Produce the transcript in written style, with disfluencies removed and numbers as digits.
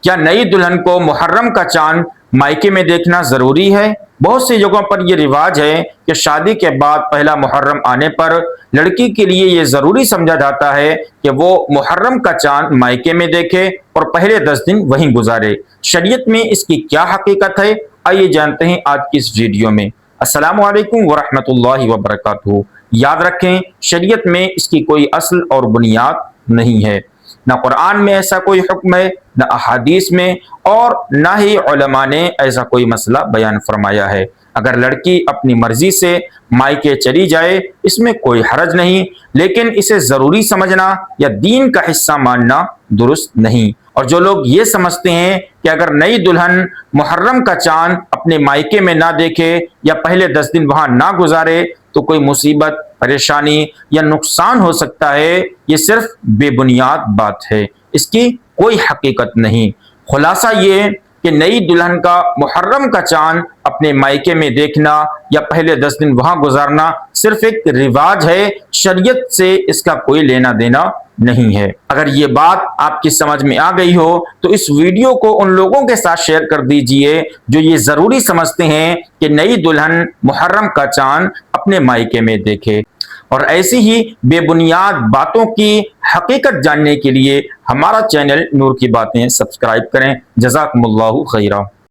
کیا نئی دلہن کو محرم کا چاند مائکے میں دیکھنا ضروری ہے؟ بہت سی جگہوں پر یہ رواج ہے کہ شادی کے بعد پہلا محرم آنے پر لڑکی کے لیے یہ ضروری سمجھا جاتا ہے کہ وہ محرم کا چاند مائکے میں دیکھے اور پہلے 10 دن وہیں گزارے۔ شریعت میں اس کی کیا حقیقت ہے؟ آئیے جانتے ہیں آج کی اس ویڈیو میں۔ السلام علیکم ورحمۃ اللہ وبرکاتہ۔ یاد رکھیں، شریعت میں اس کی کوئی اصل اور بنیاد نہیں ہے۔ نہ قرآن میں ایسا کوئی حکم ہے، نہ احادیث میں، اور نہ ہی علماء نے ایسا کوئی مسئلہ بیان فرمایا ہے۔ اگر لڑکی اپنی مرضی سے مائکے چلی جائے اس میں کوئی حرج نہیں، لیکن اسے ضروری سمجھنا یا دین کا حصہ ماننا درست نہیں۔ اور جو لوگ یہ سمجھتے ہیں کہ اگر نئی دلہن محرم کا چاند اپنے مائکے میں نہ دیکھے یا پہلے 10 دن وہاں نہ گزارے تو کوئی مصیبت، پریشانی یا نقصان ہو سکتا ہے، یہ صرف بے بنیاد بات ہے، اس کی کوئی حقیقت نہیں۔ خلاصہ یہ کہ نئی دلہن کا محرم کا چاند اپنے مائکے میں دیکھنا یا پہلے 10 دن وہاں گزارنا صرف ایک رواج ہے، شریعت سے اس کا کوئی لینا دینا نہیں ہے۔ اگر یہ بات آپ کی سمجھ میں آ گئی ہو تو اس ویڈیو کو ان لوگوں کے ساتھ شیئر کر دیجئے جو یہ ضروری سمجھتے ہیں کہ نئی دلہن محرم کا چاند اپنے مائکے میں دیکھے۔ اور ایسی ہی بے بنیاد باتوں کی حقیقت جاننے کے لیے ہمارا چینل نور کی باتیں سبسکرائب کریں۔ جزاکم اللہ خیرہ۔